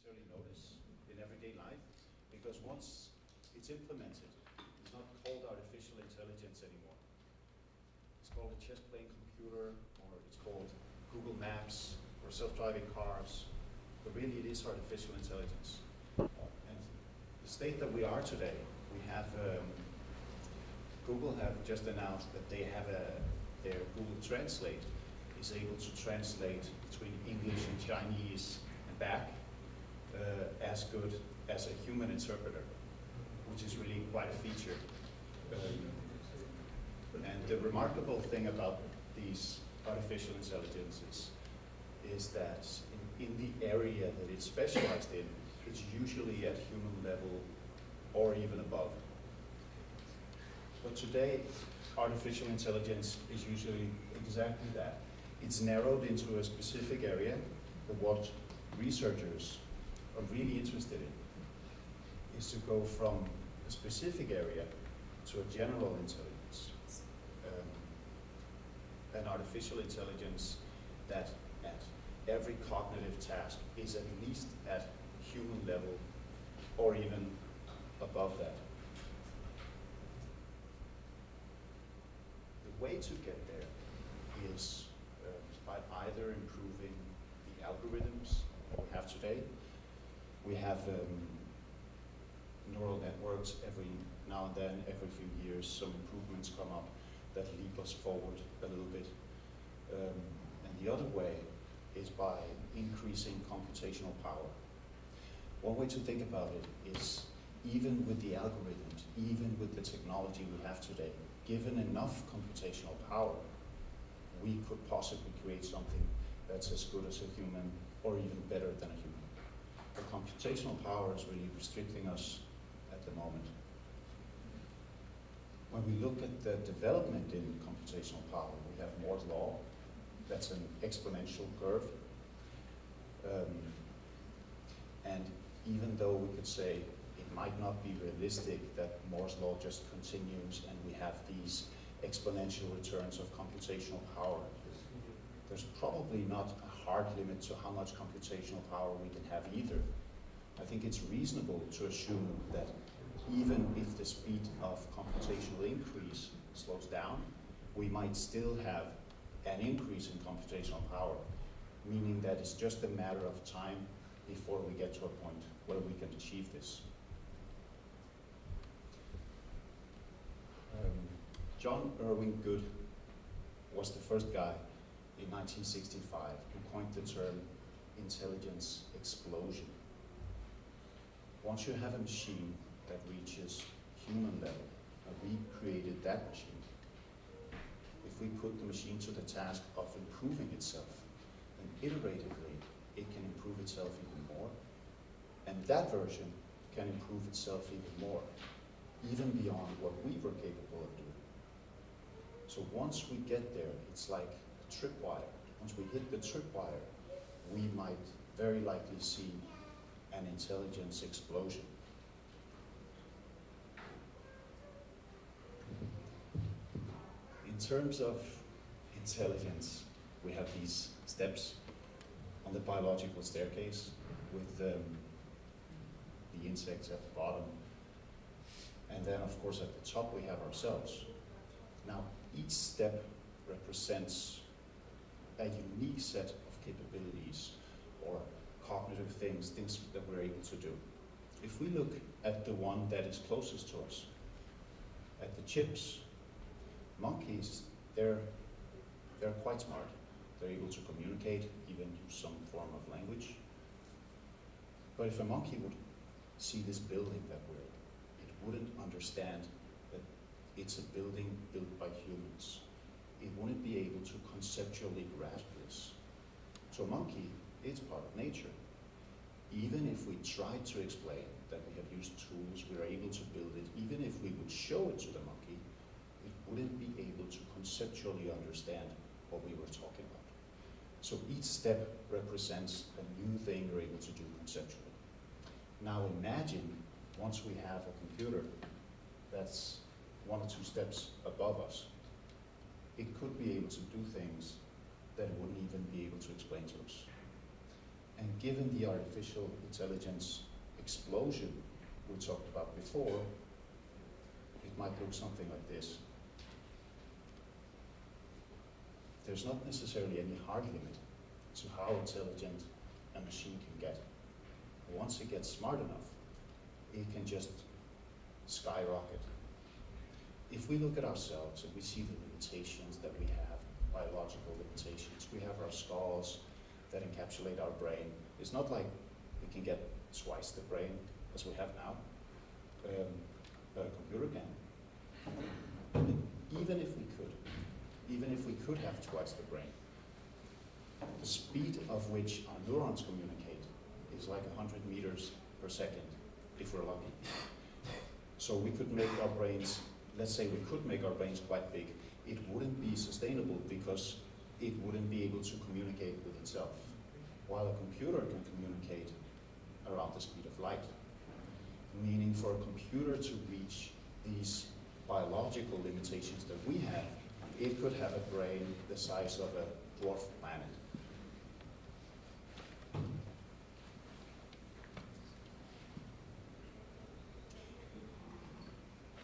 necessarily notice in everyday life, because once it's implemented, it's not called artificial intelligence anymore. It's called a chess-playing computer, or it's called Google Maps, or self-driving cars, but really it is artificial intelligence. And the state that we are today, we have, Google have just announced that they have their Google Translate is able to translate between English and Chinese and back as good as a human interpreter, which is really quite a feature. And the remarkable thing about these artificial intelligences is that in the area that it's specialized in, it's usually at human level or even above. But today, artificial intelligence is usually exactly that. It's narrowed into a specific area, but what researchers are really interested in is to go from a specific area to a general intelligence. An artificial intelligence that at every cognitive task is at least at human level or even above that. The way to get there is by either improving the algorithms that we have today. We have neural networks every now and then, every few years, some improvements come up that leap us forward a little bit. And the other way is by increasing computational power. One way to think about it is, even with the algorithms, even with the technology we have today, given enough computational power, we could possibly create something that's as good as a human or even better than a human. The computational power is really restricting us at the moment. When we look at the development in computational power, we have Moore's law. That's an exponential curve. And even though we could say it might not be realistic that Moore's law just continues and we have these exponential returns of computational power, there's probably not a hard limit to how much computational power we can have either. I think it's reasonable to assume that even if the speed of computational increase slows down, we might still have an increase in computational power, meaning that it's just a matter of time before we get to a point where we can achieve this. John Irving Good was the first guy in 1965 who coined the term intelligence explosion. Once you have a machine that reaches human level, and we created that machine, if we put the machine to the task of improving itself, then iteratively it can improve itself even more, and that version can improve itself even more, even beyond what we were capable of doing. So once we get there, it's like a tripwire. Once we hit the tripwire, we might very likely see an intelligence explosion. In terms of intelligence, we have these steps on the biological staircase with the insects at the bottom. And then, of course, at the top we have ourselves. Now, each step represents a unique set of capabilities or cognitive things that we're able to do. If we look at the one that is closest to us, at the chimps, monkeys, they're quite smart. They're able to communicate, even use some form of language. But if a monkey would see this building that we're in, it wouldn't understand that it's a building built by humans. It wouldn't be able to conceptually grasp this. To a monkey, it's part of nature. Even if we tried to explain that we have used tools, we're able to build it, even if we would show it to the monkey, it wouldn't be able to conceptually understand what we were talking about. So each step represents a new thing we're able to do conceptually. Now imagine once we have a computer that's 1 or 2 steps above us, it could be able to do things that it wouldn't even be able to explain to us. And given the artificial intelligence explosion we talked about before, it might look something like this. There's not necessarily any hard limit to how intelligent a machine can get. Once it gets smart enough, it can just skyrocket. If we look at ourselves and we see the limitations that we have, biological limitations, we have our skulls that encapsulate our brain. It's not like we can get twice the brain as we have now, but a computer can. Even if we could have twice the brain, the speed of which our neurons communicate is like 100 meters per second, if we're lucky. So we could make our brains, let's say we could make our brains quite big, it wouldn't be sustainable because it wouldn't be able to communicate with itself, while a computer can communicate around the speed of light. Meaning for a computer to reach these biological limitations that we have, it could have a brain the size of a dwarf planet.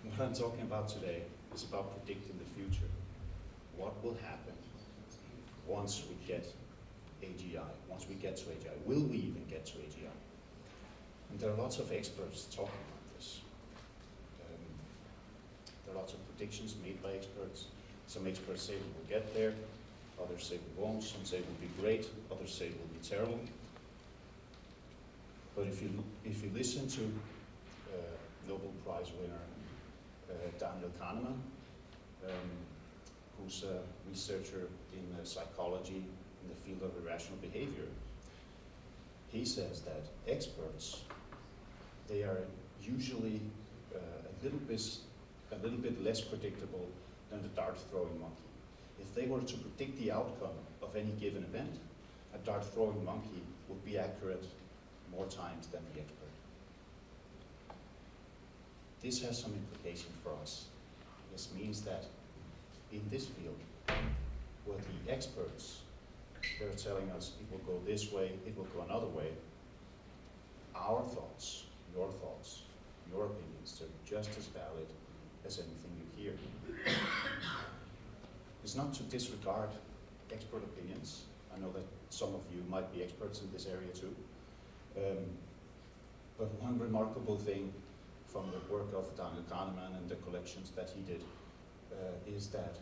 What I'm talking about today is about predicting the future. What will happen once we get AGI, once we get to AGI? Will we even get to AGI? And there are lots of experts talking about this. There are lots of predictions made by experts. Some experts say we will get there, others say we won't, some say it will be great, others say it will be terrible. But if you listen to Nobel Prize winner Daniel Kahneman, who's a researcher in psychology in the field of irrational behavior, he says that experts, they are usually a little bit less predictable than the dart-throwing monkey. If they were to predict the outcome of any given event, a dart-throwing monkey would be accurate more times than the expert. This has some implication for us. This means that in this field, where the experts, they're telling us it will go this way, it will go another way, our thoughts, your opinions are just as valid as anything you hear. It's not to disregard expert opinions. I know that some of you might be experts in this area too. But one remarkable thing from the work of Daniel Kahneman and the collections that he did is that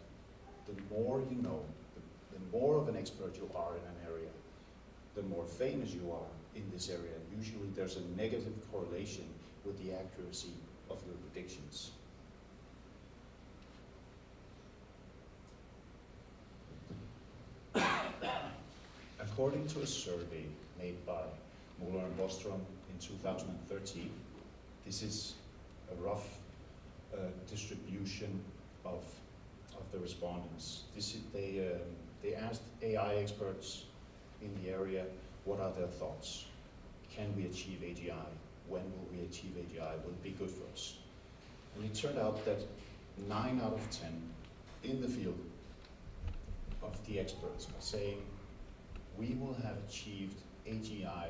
the more you know, the more of an expert you are in an area, the more famous you are in this area. Usually there's a negative correlation with the accuracy of your predictions. According to a survey made by Muller and Bostrom in 2013, this is a rough distribution of the respondents. They asked AI experts in the area, what are their thoughts? Can we achieve AGI? When will we achieve AGI? Will it be good for us? And it turned out that 9 out of 10 in the field of the experts are saying we will have achieved AGI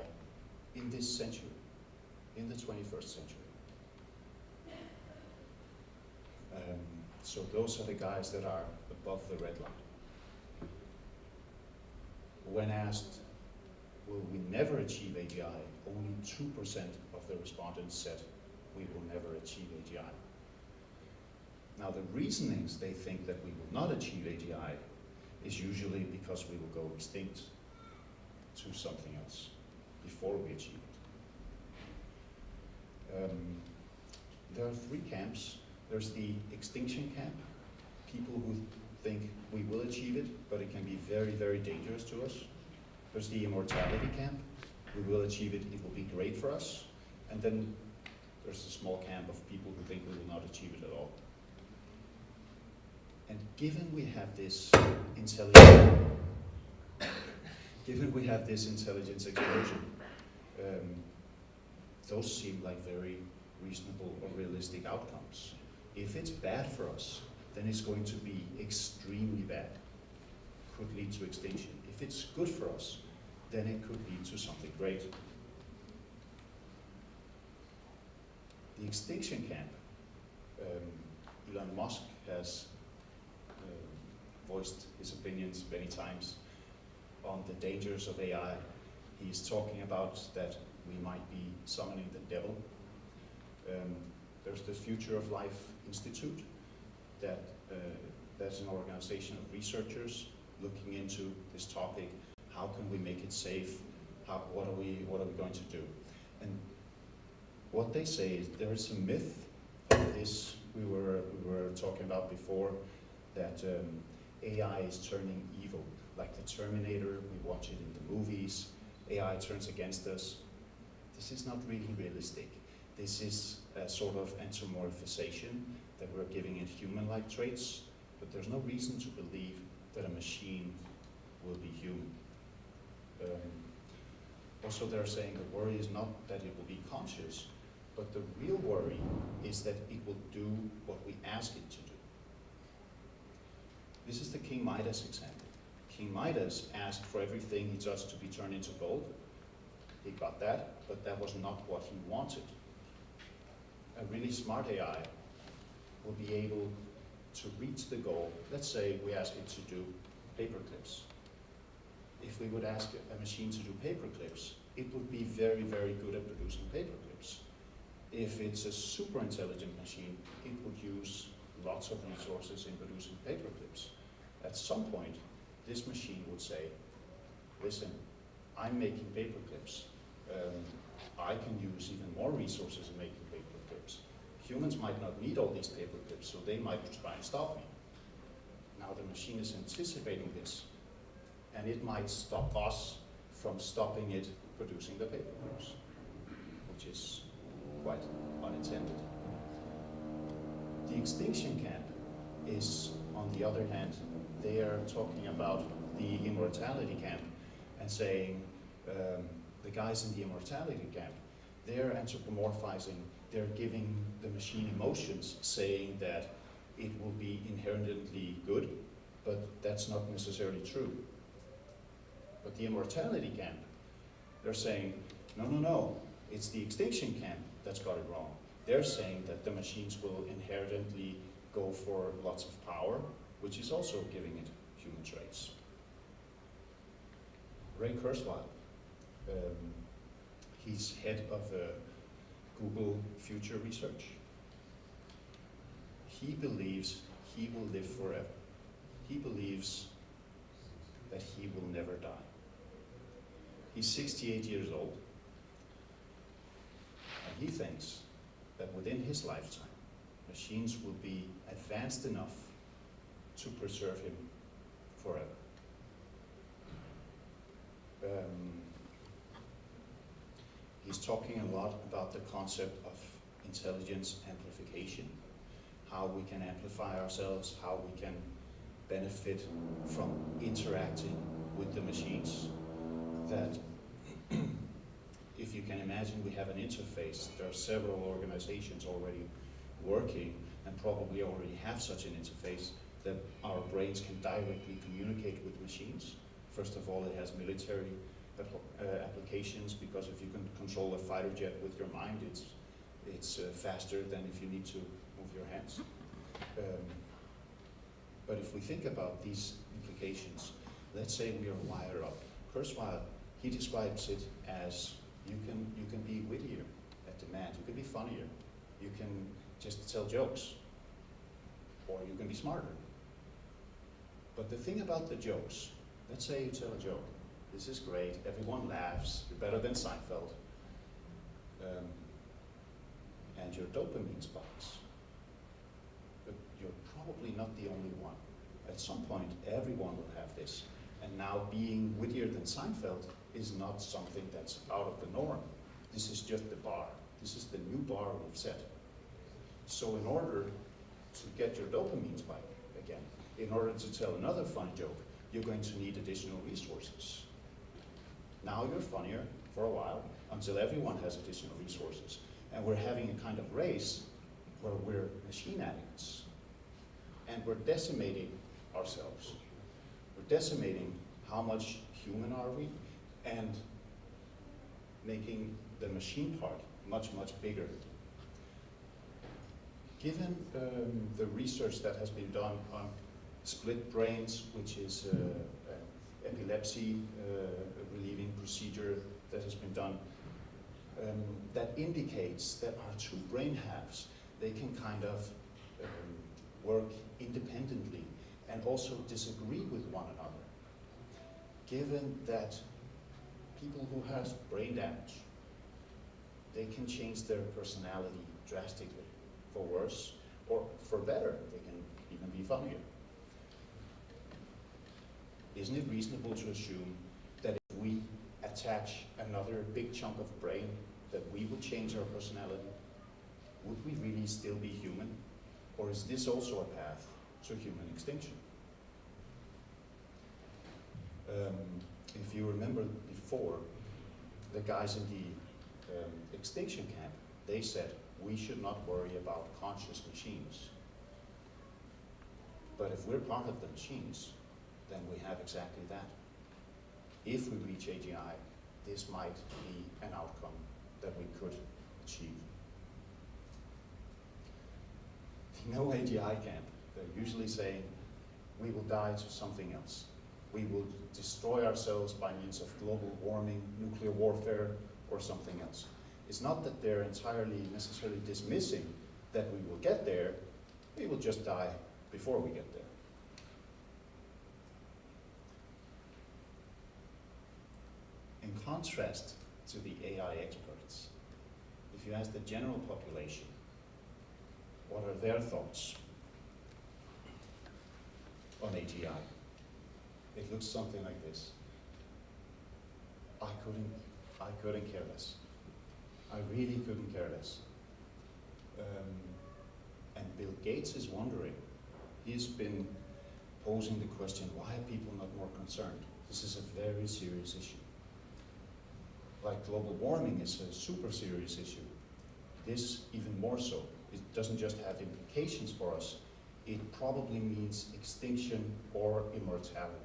in this century, in the 21st century. So those are the guys that are above the red line. When asked, will we never achieve AGI, only 2% of the respondents said we will never achieve AGI. Now the reasonings they think that we will not achieve AGI is usually because we will go extinct to something else before we achieve it. There are 3 camps. There's the extinction camp, people who think we will achieve it, but it can be very, very dangerous to us. There's the immortality camp, we will achieve it, it will be great for us. And then there's a small camp of people who think we will not achieve it at all. And given we have this intelligence explosion, those seem like very reasonable or realistic outcomes. If it's bad for us, then it's going to be extremely bad. Could lead to extinction. If it's good for us, then it could lead to something great. The extinction camp. Elon Musk has voiced his opinions many times on the dangers of AI. He's talking about that we might be summoning the devil. There's the Future of Life Institute, that's an organization of researchers looking into this topic. How can we make it safe? What are we going to do? And what they say is there is a myth of this we were talking about before, that AI is turning evil, like the Terminator. We watch it in the movies. AI turns against us. This is not really realistic. This is a sort of anthropomorphization that we're giving it human-like traits, but there's no reason to believe that a machine will be human. Also, they're saying the worry is not that it will be conscious, but the real worry is that it will do what we ask it to do. This is the King Midas example. King Midas asked for everything he touched to be turned into gold. He got that, but that was not what he wanted. A really smart AI will be able to reach the goal. Let's say we ask it to do paper clips. If we would ask a machine to do paper clips, it would be very, very good at producing paper clips. If it's a super intelligent machine, it would use lots of resources in producing paper clips. At some point, this machine would say, listen, I'm making paper clips. I can use even more resources in making paper clips. Humans might not need all these paper clips, so they might try and stop me. Now the machine is anticipating this, and it might stop us from stopping it producing the paper clips, which is quite unintended. The extinction camp is, on the other hand, they are talking about the immortality camp and saying the guys in the immortality camp, they're anthropomorphizing, they're giving the machine emotions, saying that it will be inherently good, but that's not necessarily true. But the immortality camp, they're saying, no, no, no, it's the extinction camp that's got it wrong. They're saying that the machines will inherently go for lots of power, which is also giving it human traits. Ray Kurzweil, he's head of Google Future Research. He believes he will live forever. He believes that he will never die. He's 68 years old, and he thinks that within his lifetime, machines will be advanced enough to preserve him forever. He's talking a lot about the concept of intelligence amplification, how we can amplify ourselves, how we can benefit from interacting with the machines. That if you can imagine, we have an interface. There are several organizations already working and probably already have such an interface that our brains can directly communicate with machines. First of all, it has military applications, because if you can control a fighter jet with your mind, it's faster than if you need to move your hands. But if we think about these implications, let's say we are wired up. Kurzweil, he describes it as you can be wittier at demand, you can be funnier, you can just tell jokes, or you can be smarter. But the thing about the jokes, let's say you tell a joke, this is great, everyone laughs, you're better than Seinfeld, and your dopamine spikes. But you're probably not the only one. At some point, everyone will have this. And now being wittier than Seinfeld is not something that's out of the norm. This is just the bar. This is the new bar we've set. So in order to get your dopamine spike again, in order to tell another funny joke, you're going to need additional resources. Now you're funnier for a while, until everyone has additional resources. And we're having a kind of race where we're machine addicts. And we're decimating ourselves. We're decimating how much human are we, and making the machine part much, much bigger. Given the research that has been done on split brains, which is epilepsy relieving procedure that has been done, that indicates that our two brain halves, they can kind of work independently and also disagree with one another. Given that people who have brain damage, they can change their personality drastically, for worse or for better. They can even be funnier. Isn't it reasonable to assume that if we attach another big chunk of brain, that we would change our personality? Would we really still be human? Or is this also a path to human extinction? If you remember before, the guys in the extinction camp, they said, we should not worry about conscious machines. But if we're part of the machines, then we have exactly that. If we reach AGI, this might be an outcome that we could achieve. The No AGI camp, they're usually saying, we will die to something else. We will destroy ourselves by means of global warming, nuclear warfare, or something else. It's not that they're entirely necessarily dismissing that we will get there, we will just die before we get there. In contrast to the AI experts, if you ask the general population, what are their thoughts on AGI? It looks something like this. I couldn't care less. I really couldn't care less. And Bill Gates is wondering, he's been posing the question, why are people not more concerned? This is a very serious issue. Like global warming is a super serious issue. This even more so. It doesn't just have implications for us, it probably means extinction or immortality.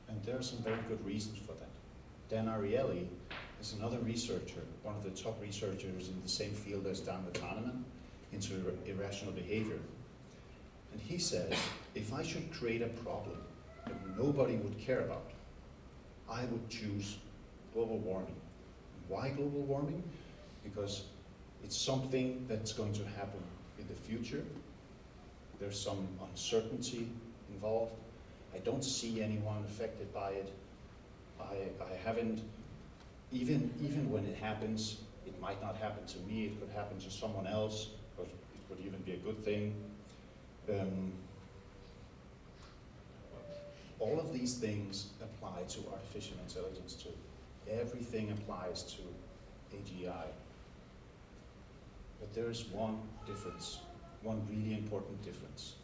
And there are some very good reasons for that. Dan Ariely is another researcher, one of the top researchers in the same field as Dan Kahneman, into irrational behavior. And he says, if I should create a problem that nobody would care about, I would choose global warming. Why global warming? Because it's something that's going to happen in the future. There's some uncertainty involved. I don't see anyone affected by it. I haven't, even when it happens, it might not happen to me, it could happen to someone else, or it could even be a good thing. All of these things apply to artificial intelligence too. Everything applies to AGI. But there is one difference, one really important difference,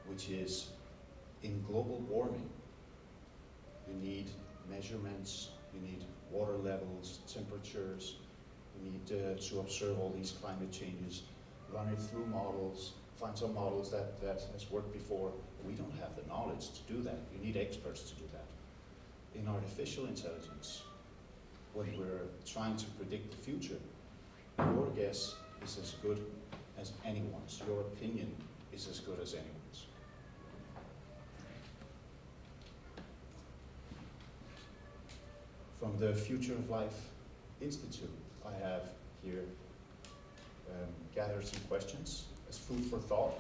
which is in global warming, you need measurements, you need water levels, temperatures, you need to observe all these climate changes, run it through models, find some models that has worked before. We don't have the knowledge to do that. You need experts to do that. In artificial intelligence, when we're trying to predict the future, your guess is as good as anyone's. Your opinion is as good as anyone's. From the Future of Life Institute, I have here gathered some questions as food for thought.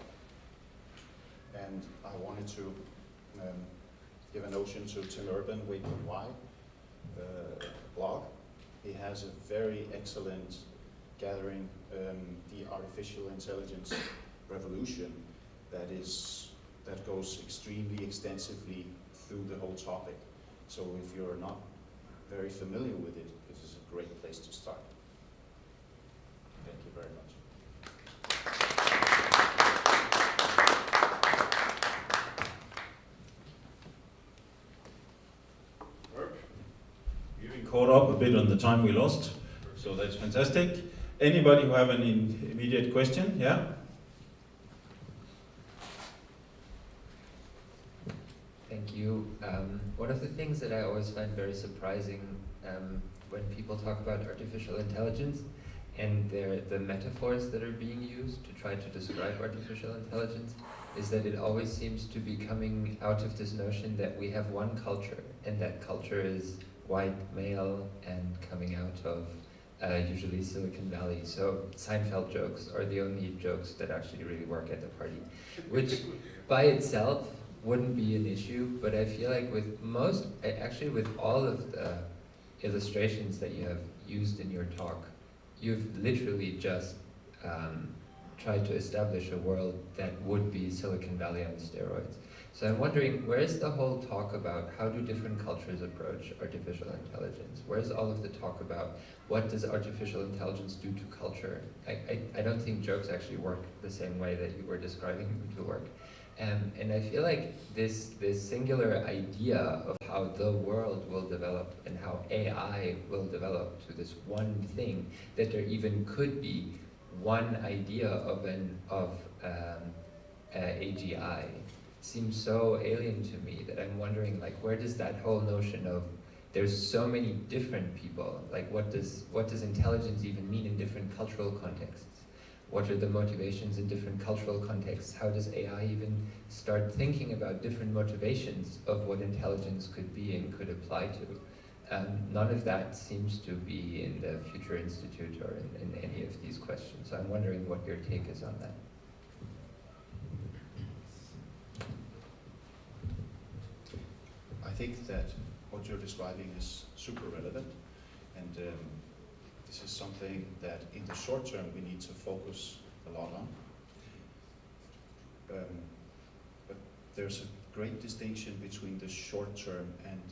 And I wanted to give a notion to Tim Urban, Wait But Why blog. He has a very excellent gathering, the artificial intelligence revolution, that goes extremely extensively through the whole topic. So if you're not very familiar with it, this is a great place to start. Thank you very much. You've been caught up a bit on the time we lost, so that's fantastic. Anybody who have an immediate question? Yeah? Thank you. you. One of the things that I always find very surprising when people talk about artificial intelligence and the metaphors that are being used to try to describe artificial intelligence is that it always seems to be coming out of this notion that we have one culture, and that culture is white, male, and coming out of usually Silicon Valley. So Seinfeld jokes are the only jokes that actually really work at the party, which by itself wouldn't be an issue, but I feel like actually with all of the illustrations that you have used in your talk, you've literally just tried to establish a world that would be Silicon Valley on steroids. So I'm wondering, where's the whole talk about how do different cultures approach artificial intelligence? Where's all of the talk about what does artificial intelligence do to culture? I don't think jokes actually work the same way that you were describing them to work. And I feel like this singular idea of how the world will develop and how AI will develop to this one thing, that there even could be one idea of AGI, seems so alien to me that I'm wondering, like, where does that whole notion of there's so many different people, like what does intelligence even mean in different cultural contexts? What are the motivations in different cultural contexts? How does AI even start thinking about different motivations of what intelligence could be and could apply to? None of that seems to be in the Future Institute or in any of these questions. So I'm wondering what your take is on that. I think that what you're describing is super relevant, and this is something that in the short term we need to focus a lot on. But there's a great distinction between the short term and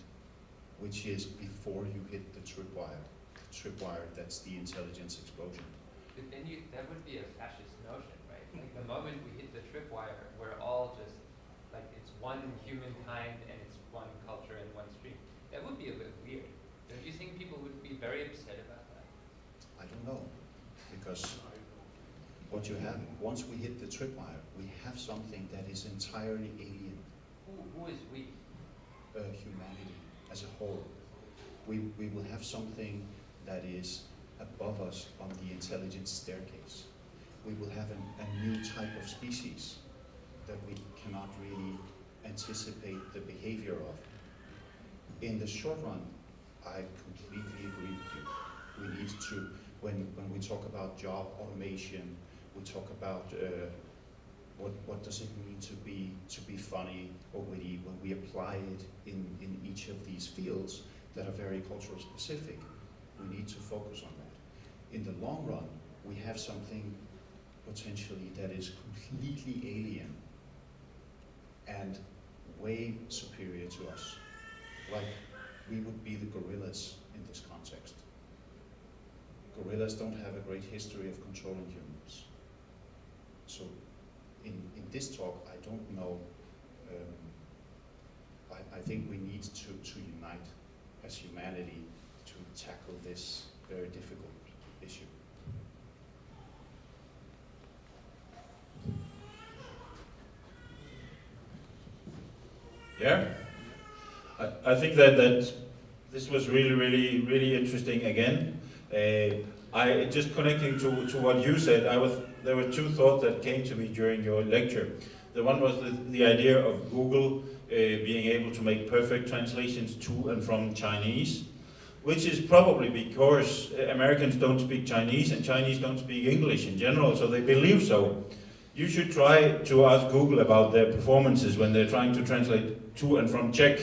which is before you hit the tripwire. The tripwire, that's the intelligence explosion. But then that would be a fascist notion, right? Like the moment we hit the tripwire, we're all just, like, it's one humankind and it's one culture and one stream. That would be a bit weird. Don't you think people would be very upset about that? I don't know, because what you have, once we hit the tripwire, we have something that is entirely alien. Who is we? Humanity as a whole. We will have something that is above us on the intelligence staircase. We will have a new type of species that we cannot really anticipate the behavior of. In the short run, I completely agree with you. We need to, when we talk about job automation, we talk about what does it mean to be funny or witty when we apply it in each of these fields that are very cultural specific. We need to focus on that. In the long run, we have something potentially that is completely alien and way superior to us. Like, we would be the gorillas in this context. Gorillas don't have a great history of controlling humans. So in this talk, I don't know, I think we need to unite as humanity to tackle this very difficult issue. Yeah, I think that this was really interesting again. I just connecting to what you said, there were two thoughts that came to me during your lecture. The one was the idea of Google being able to make perfect translations to and from Chinese, which is probably because Americans don't speak Chinese and Chinese don't speak English in general, so they believe so. You should try to ask Google about their performances when they're trying to translate to and from Czech,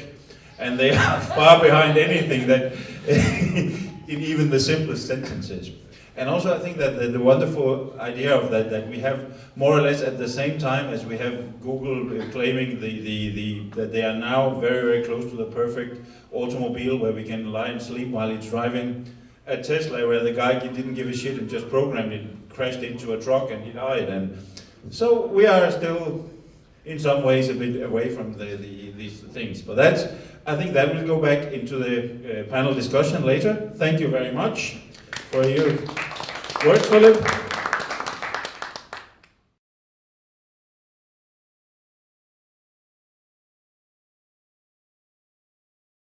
and they are far behind anything that in even the simplest sentences. And also I think that the wonderful idea of that we have more or less at the same time as we have Google claiming that they are now very close to the perfect automobile where we can lie and sleep while it's driving, a Tesla where the guy didn't give a shit and just programmed it, crashed into a truck and he died. And so we are still in some ways a bit away from these things. But I think that will go back into the panel discussion later. Thank you very much for your words, Philip.